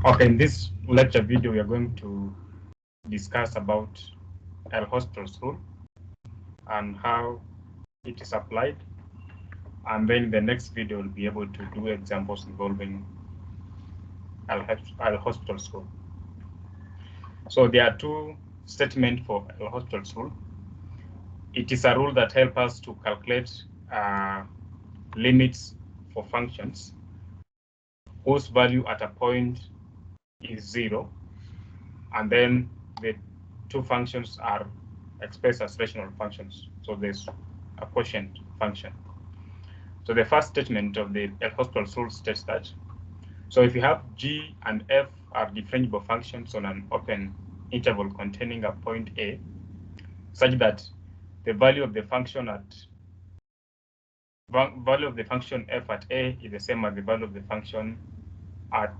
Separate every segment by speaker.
Speaker 1: Okay, in this lecture video, we are going to discuss about L'Hopital's rule and how it is applied. And then in the next video, we'll be able to do examples involving L'Hopital's rule. So there are two statements for L'Hopital's rule. It is a rule that helps us to calculate limits for functions whose value at a point is 0, and then the two functions are expressed as rational functions. So there's a quotient function. So the first statement of the L'Hopital's rule states that, so if you have g and f are differentiable functions on an open interval containing a point A, such that the value of the function f at A is the same as the value of the function at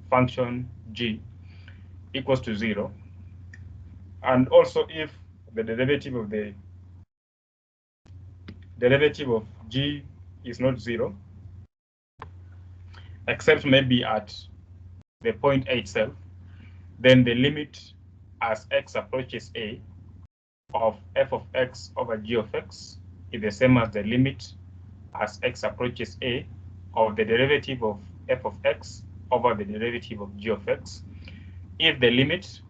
Speaker 1: function g equals to 0, and also if the derivative of g is not 0, except maybe at the point A itself, then the limit as x approaches A of f of x over g of x is the same as the limit as x approaches A of the derivative of f of x over the derivative of g of x, if the limit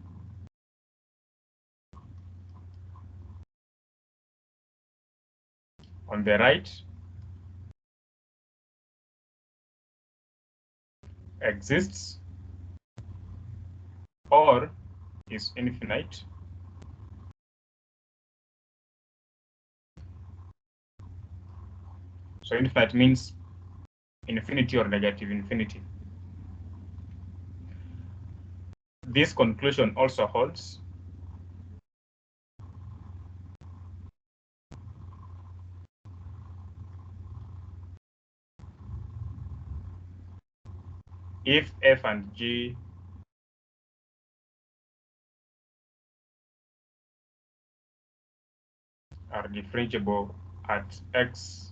Speaker 1: on the right exists or is infinite, so infinite means infinity or negative infinity. This conclusion also holds if f and g are differentiable at x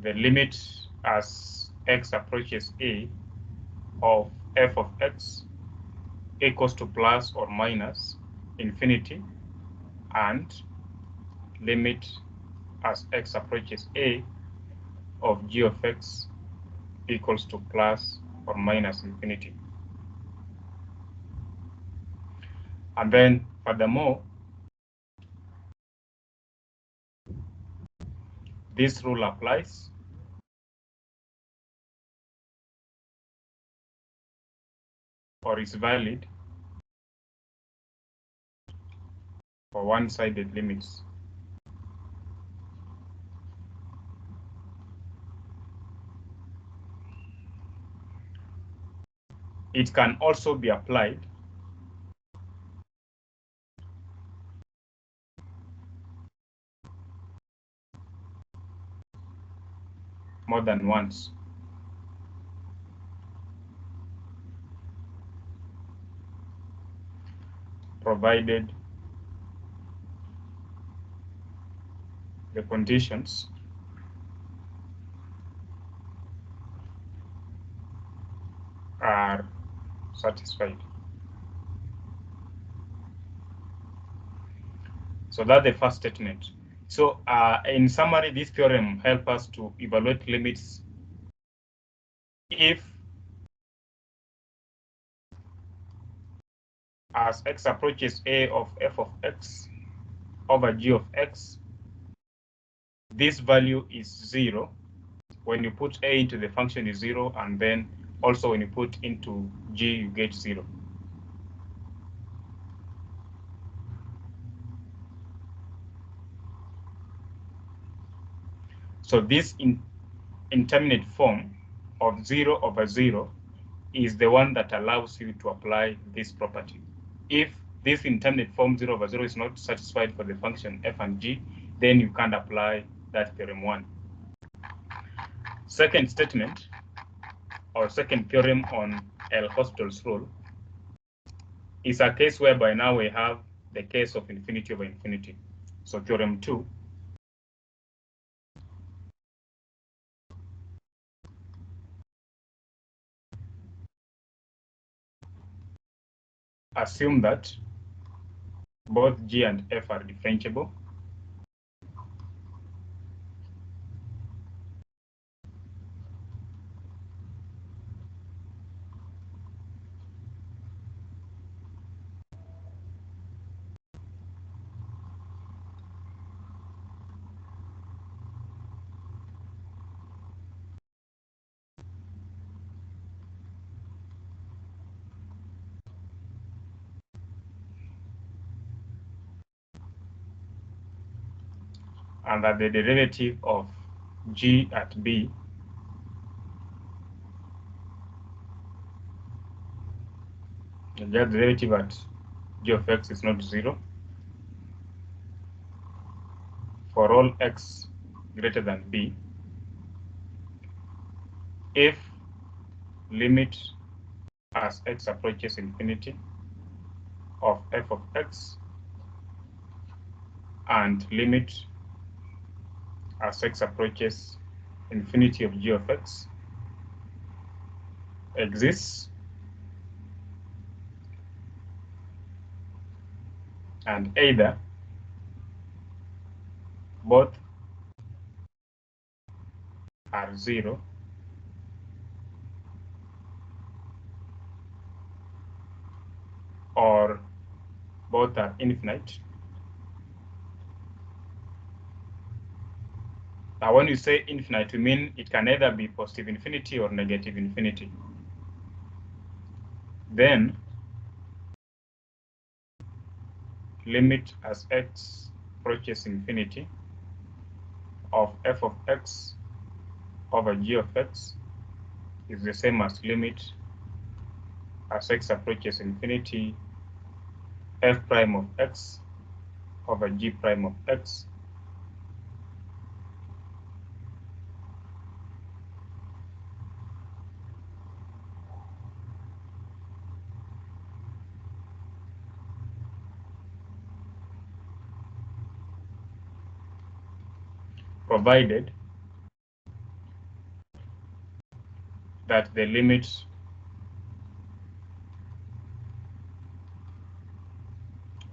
Speaker 1: the limit as x approaches A of f of x equals to plus or minus infinity, and limit as x approaches A of g of x equals to plus or minus infinity. And then furthermore, this rule applies or is valid for one-sided limits. It can also be applied more than once. Provided the conditions are satisfied. So that's the first statement. So in summary, this theorem helps us to evaluate limits if as x approaches A of f of x over g of x, this value is 0. When you put A into the function is 0, and then also when you put into g, you get 0. So this indeterminate form of 0 over 0 is the one that allows you to apply this property. If this indeterminate form 0 over 0 is not satisfied for the function f and g, then you can't apply that theorem 1. Second statement, or second theorem on L'Hospital's rule, is a case whereby now we have the case of infinity over infinity. So theorem 2 assume that both g and f are differentiable and that the derivative of g at b the derivative at g of x is not 0 for all x greater than b if limit as x approaches infinity of f of x and limit as x approaches infinity of g of x exists, and either both are 0 or both are infinite. Now, when you say infinite, we mean it can either be positive infinity or negative infinity. Then limit as x approaches infinity of f of x over g of x is the same as limit as x approaches infinity f prime of x over g prime of x provided that the limit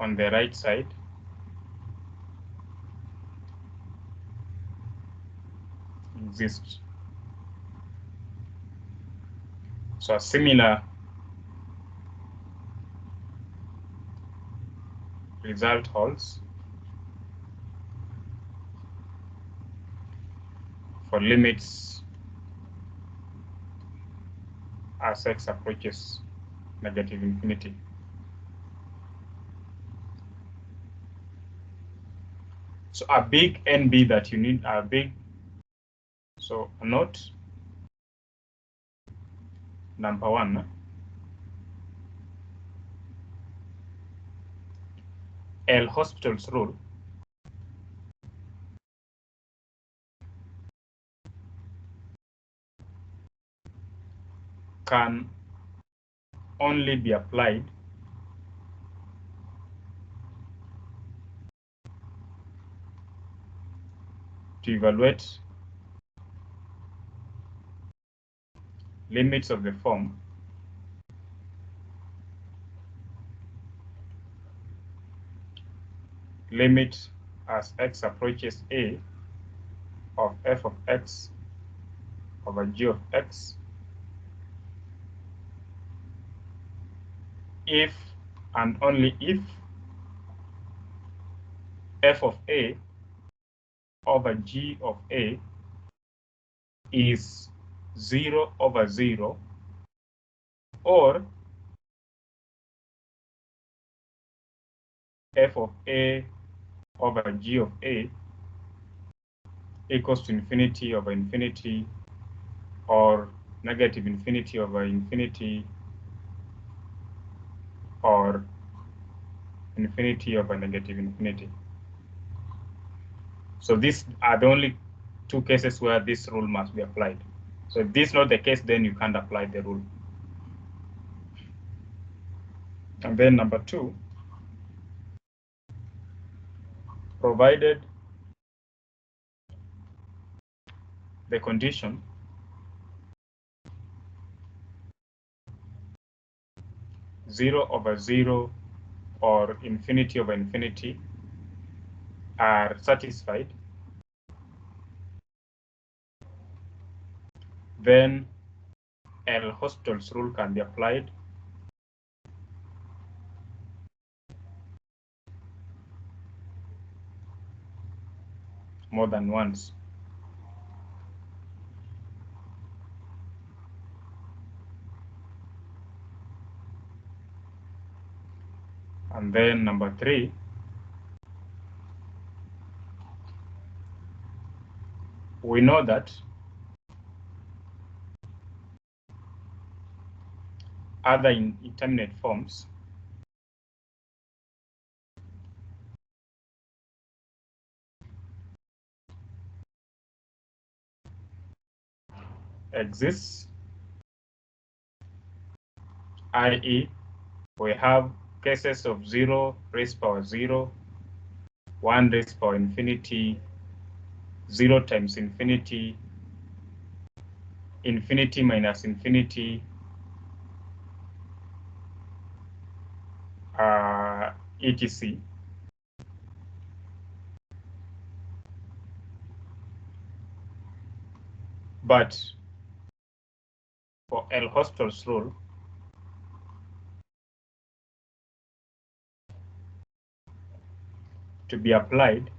Speaker 1: on the right side exists. So a similar result holds for limits as x approaches negative infinity. So a big NB that you need a big, so note number 1, L'Hospital's rule can only be applied to evaluate limits of the form limit as x approaches a of f of x over g of x if and only if f of a over g of a is 0 over 0 or f of a over g of a equals to infinity over infinity or negative infinity over infinity or infinity over negative infinity. So these are the only two cases where this rule must be applied. So if this is not the case, then you can't apply the rule. And then number 2, provided the condition zero over zero or infinity over infinity are satisfied, then L'Hopital's rule can be applied more than once. And then number 3, we know that other indeterminate forms exists, i.e. we have cases of 0 raised power 0, 1 raised power infinity, 0 times infinity, infinity minus infinity, etc. But for L'Hopital's rule, to be applied,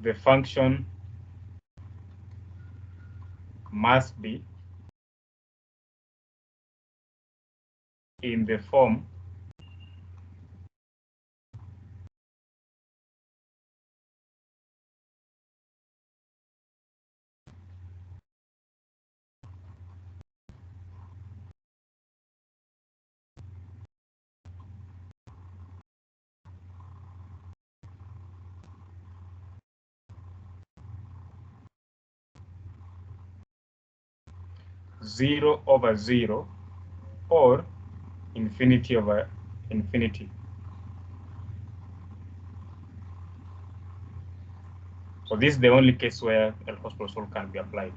Speaker 1: the function must be in the form zero over zero or infinity over infinity. So this is the only case where L'Hopital's rule can be applied.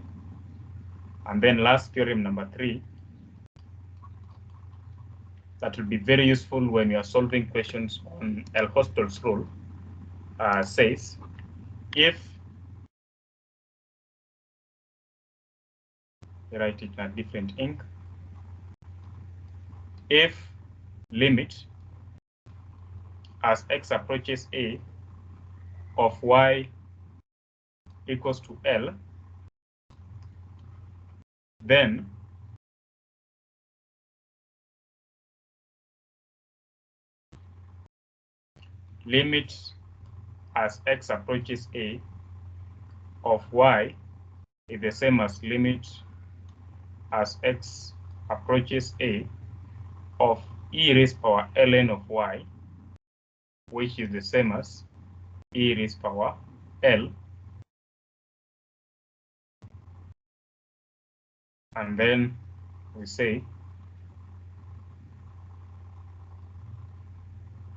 Speaker 1: And then last theorem number 3, that will be very useful when you are solving questions on L'Hopital's rule, says if, I write it in a different ink, if limit as x approaches a of y equals to L, then limit as x approaches a of y is the same as limit as x approaches a of e raised power ln of y, which is the same as e raised power L. And then we say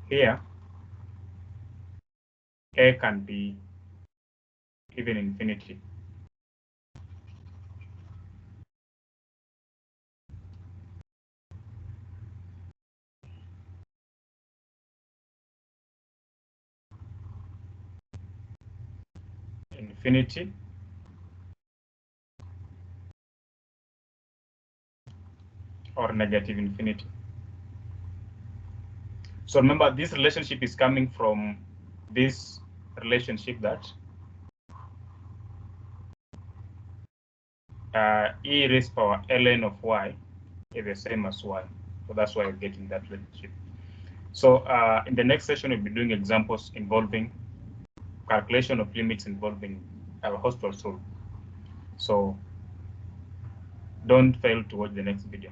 Speaker 1: here a can be even infinity. Infinity or negative infinity. So remember, this relationship is coming from this relationship that e raised power ln of y is the same as y. So that's why you're getting that relationship. So in the next session, we'll be doing examples involving calculation of limits involving our host will solve. So don't fail to watch the next video.